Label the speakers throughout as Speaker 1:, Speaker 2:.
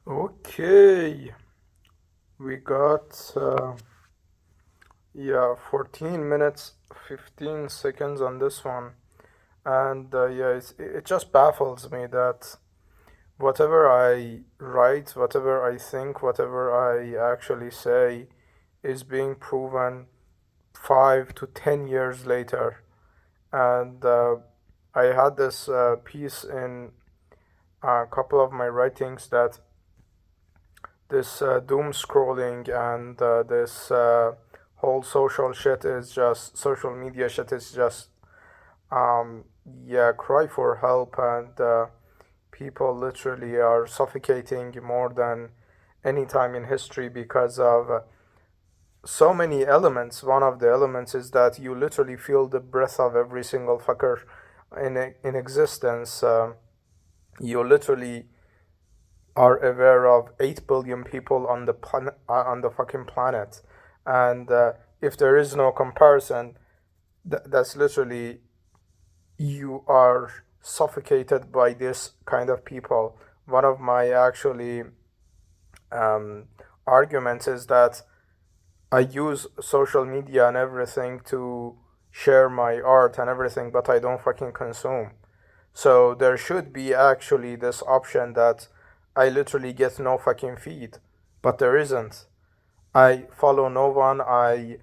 Speaker 1: Okay, we got 14 minutes 15 seconds on this one, and it just baffles me that whatever I write, whatever I think, whatever I actually say is being proven 5 to 10 years later. And I had this piece in a couple of my writings that this doom scrolling and this whole social media shit is just cry for help, and people literally are suffocating more than any time in history because of so many elements. One of the elements is that you literally feel the breath of every single fucker in existence. You literally are aware of 8 billion people on the on the fucking planet, and if there is no comparison, that's literally you are suffocated by this kind of people. One of my actually um, arguments is that I use social media and everything to share my art and everything, but I don't fucking consume. So there should be actually this option that I literally get no fucking feed, but there isn't. I follow no one. I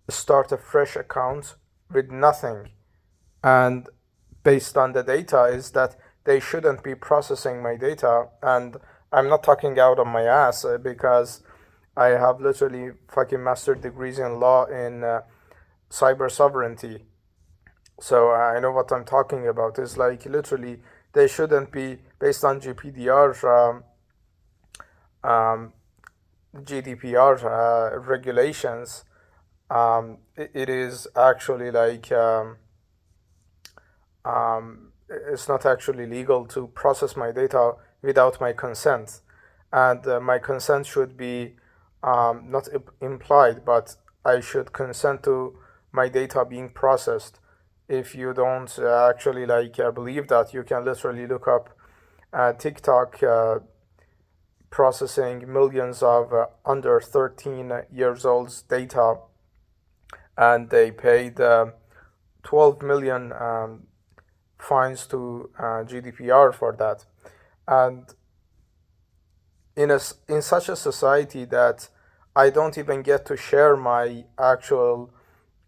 Speaker 1: start a fresh account with nothing, and based on the data is that they shouldn't be processing my data. And I'm not talking out of my ass because I have literally fucking master degrees in law in cyber sovereignty. So I know what I'm talking about. It's like literally they shouldn't be based on um, GDPR regulations. It is actually like it's not actually legal to process my data without my consent, and my consent should be not implied, but I should consent to my data being processed. If you don't actually believe that, you can literally look up TikTok processing millions of under 13 years old's data, and they paid 12 million fines to GDPR for that. And in such a society that I don't even get to share my actual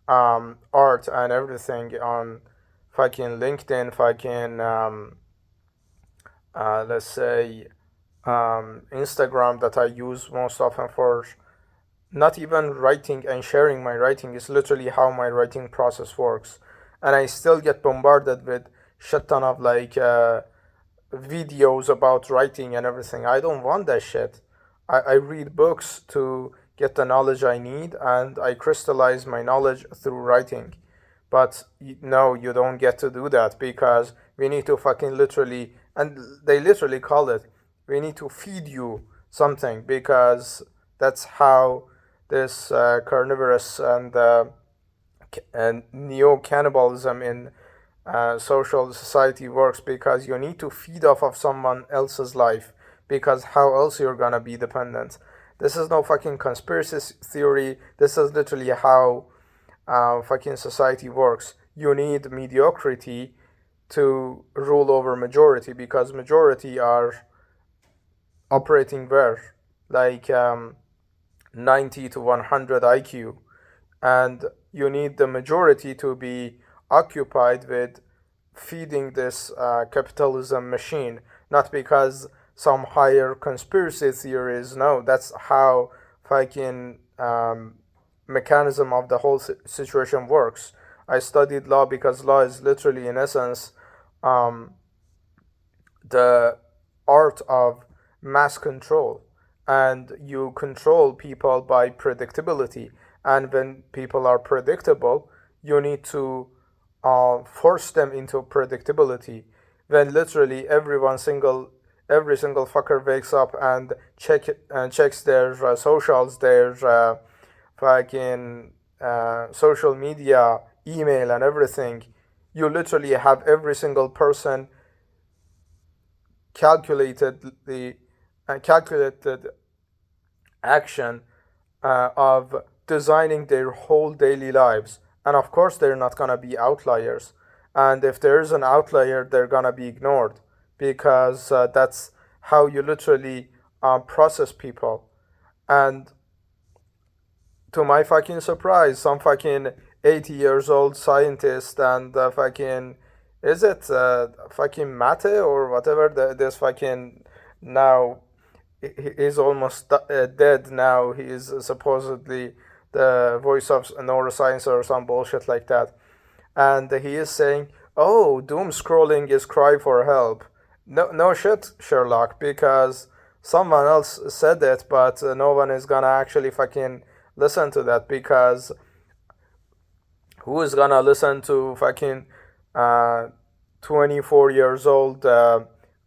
Speaker 1: art and everything on fucking LinkedIn, fucking let's say Instagram, that I use most often for not even writing and sharing my writing, is literally how my writing process works. And I still get bombarded with shit ton of videos about writing and everything. I don't want that shit. I read books to get the knowledge I need, and I crystallize my knowledge through writing. But no, you don't get to do that because we need to fucking literally, and they literally call it, we need to feed you something because that's how this carnivorous and neo cannibalism in social society works, because you need to feed off of someone else's life, because how else you're gonna be dependent. This is no fucking conspiracy theory. This is literally how fucking society works. You need mediocrity to rule over majority, because majority are operating where like 90 to 100 IQ, and you need the majority to be occupied with feeding this capitalism machine, not because some higher conspiracy theories. No, that's how fucking mechanism of the whole situation works. I studied law because law is literally, in essence, um, the art of mass control, and you control people by predictability. And when people are predictable, you need to force them into predictability. When literally every single fucker wakes up and checks their socials, their fucking social media, email, and everything, you literally have every single person calculatedly calculated action of designing their whole daily lives. And of course, they're not gonna be outliers. And if there is an outlier, they're gonna be ignored because that's how you literally process people. And to my fucking surprise, some fucking 80 years old scientist and fucking, is it fucking Mate or whatever, this fucking, now he's almost dead now. He is supposedly the voice of neuroscience or some bullshit like that. And he is saying, "Oh, doom scrolling is cry for help." No, no shit, Sherlock, because someone else said it, but no one is gonna actually fucking listen to that because who is gonna listen to fucking uh, 24 years old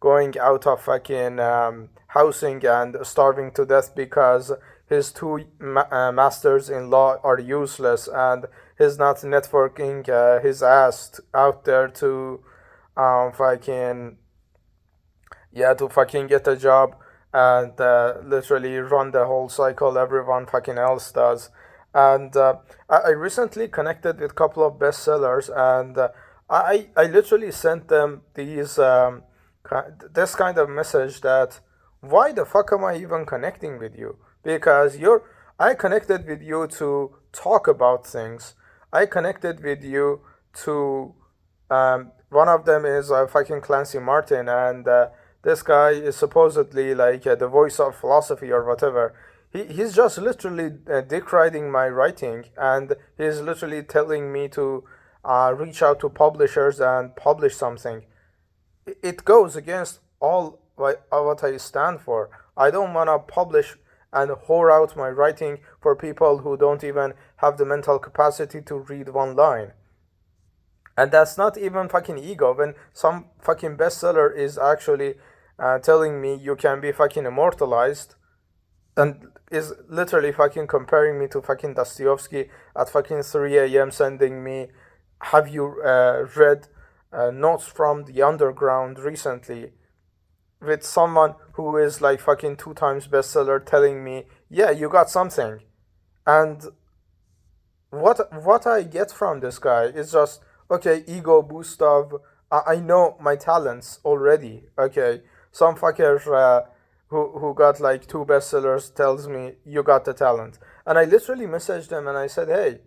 Speaker 1: going out of fucking housing and starving to death because his two masters in law are useless and he's not networking his ass out there to fucking, yeah, to fucking get a job and literally run the whole cycle everyone fucking else does. And I recently connected with a couple of bestsellers, and I literally sent them this kind of message that why the fuck am I even connecting with you? Because I connected with you to talk about things. I connected with you to one of them is fucking Clancy Martin, and this guy is supposedly like the voice of philosophy or whatever. He's just literally deriding my writing, and he's literally telling me to reach out to publishers and publish something. It goes against all what I stand for. I don't want to publish and whore out my writing for people who don't even have the mental capacity to read one line. And that's not even fucking ego. When some fucking bestseller is actually telling me you can be fucking immortalized, and is literally fucking comparing me to fucking Dostoevsky at fucking 3 a.m. sending me, have you read Notes from the Underground recently? With someone who is like fucking 2 times bestseller telling me, yeah, you got something. And what I get from this guy is just, okay, ego boost of I know my talents already. Okay, some fucker who got like 2 bestsellers tells me you got the talent, and I literally messaged them and I said, hey,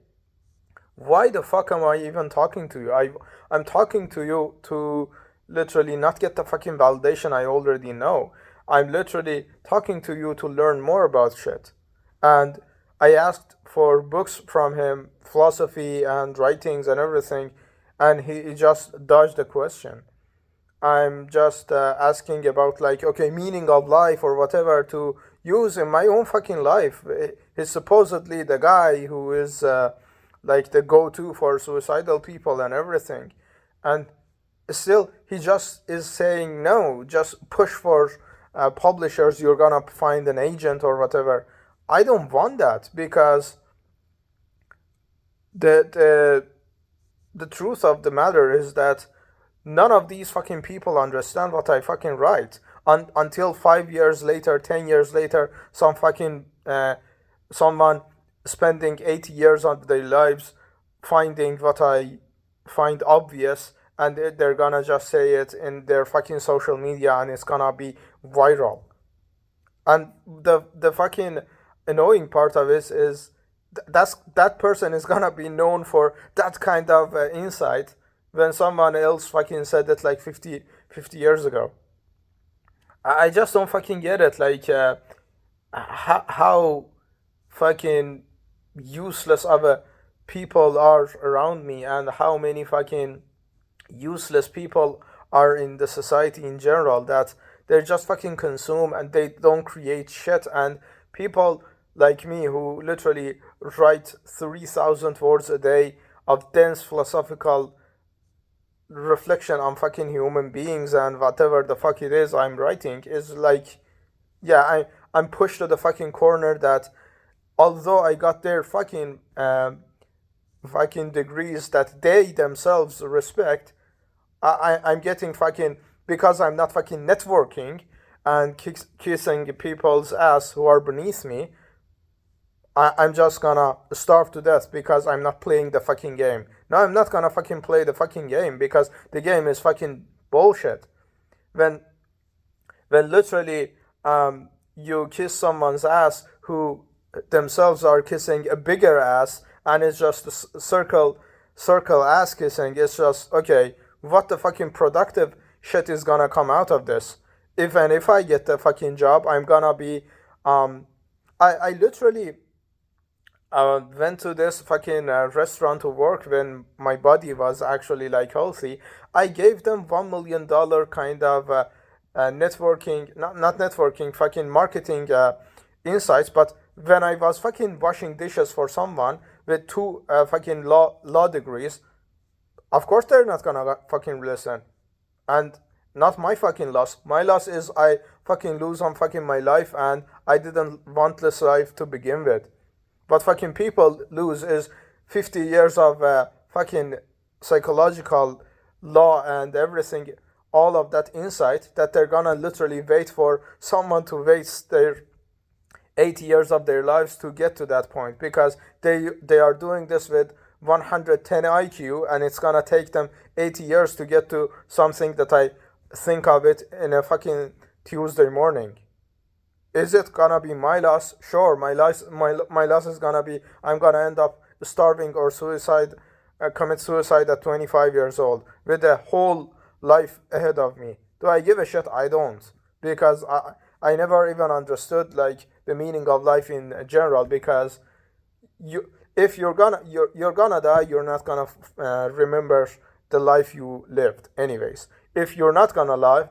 Speaker 1: why the fuck am I even talking to you? I'm talking to you to literally not get the fucking validation I already know. I'm literally talking to you to learn more about shit. And I asked for books from him, philosophy and writings and everything, and he just dodged the question. I'm just asking about like, okay, meaning of life or whatever to use in my own fucking life. He's supposedly the guy who is like the go-to for suicidal people and everything, and still he just is saying no. Just push for publishers. You're gonna find an agent or whatever. I don't want that because the the the truth of the matter is that none of these fucking people understand what I fucking write. Until 5 years later, 10 years later, some fucking someone spending 80 years of their lives finding what I find obvious, and they're gonna just say it in their fucking social media, and it's gonna be viral. And the fucking annoying part of it is that person is gonna be known for that kind of insight when someone else fucking said it like 50 years ago. I just don't fucking get it. Like, how fucking useless other people are around me, and how many fucking useless people are in the society in general, that they just fucking consume and they don't create shit. And people like me who literally write 3,000 words a day of dense philosophical reflection on fucking human beings and whatever the fuck it is I'm writing is like, yeah, I'm pushed to the fucking corner that although I got their fucking degrees that they themselves respect, I'm getting fucking, because I'm not fucking networking and kissing people's ass who are beneath me, I'm just gonna starve to death because I'm not playing the fucking game. No, I'm not gonna fucking play the fucking game because the game is fucking bullshit. When when literally you kiss someone's ass who themselves are kissing a bigger ass, and it's just a circle ass kissing. It's just okay. What the fucking productive shit is gonna come out of this? Even if I get the fucking job, I'm gonna be I literally went to this fucking restaurant to work when my body was actually like healthy. I gave them $1 million kind of networking, not networking, fucking marketing insights. But when I was fucking washing dishes for someone with two fucking law degrees, of course they're not gonna fucking listen. And not my fucking loss. My loss is I fucking lose on fucking my life, and I didn't want this life to begin with. What fucking people lose is 50 years of fucking psychological law and everything, all of that insight that they're gonna literally wait for someone to waste their 80 years of their lives to get to that point, because they are doing this with 110 IQ, and it's gonna take them 80 years to get to something that I think of it in a fucking Tuesday morning. Is it gonna be my loss? Sure, my loss is gonna be I'm gonna end up starving or commit suicide at 25 years old with a whole life ahead of me. Do I give a shit? I don't, because I never even understood like the meaning of life in general. Because you if you're gonna die, you're not gonna remember the life you lived anyways. If you're not gonna lie,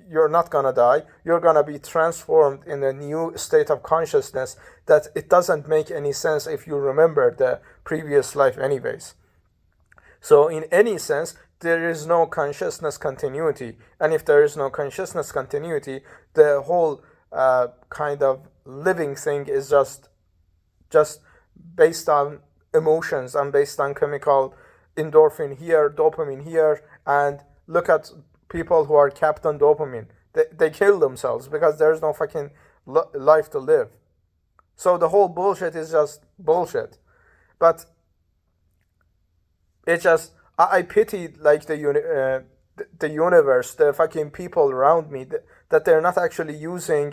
Speaker 1: you're not gonna die. You're gonna be transformed in a new state of consciousness that it doesn't make any sense if you remember the previous life anyways. So in any sense, there is no consciousness continuity, and if there is no consciousness continuity, the whole kind of living thing is just based on emotions and based on chemical endorphin here, dopamine here, and look at people who are capped on dopamine. They kill themselves because there's no fucking life to live. So the whole bullshit is just bullshit. But it just I pity like the universe, the fucking people around me, that they're not actually using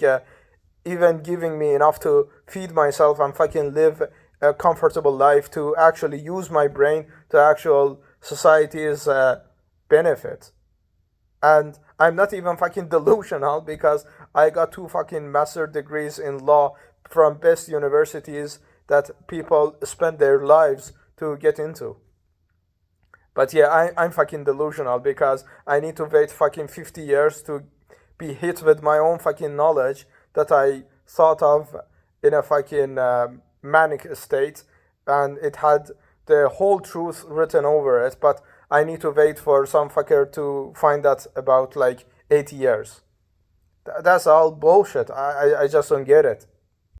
Speaker 1: even giving me enough to feed myself and fucking live a comfortable life, to actually use my brain to actual society's benefit. And I'm not even fucking delusional because I got two fucking master degrees in law from best universities that people spend their lives to get into. But yeah, I'm fucking delusional because I need to wait fucking 50 years to be hit with my own fucking knowledge that I thought of in a fucking manic state, and it had the whole truth written over it, but I need to wait for some fucker to find that about like 80 years. That's all bullshit. I just don't get it.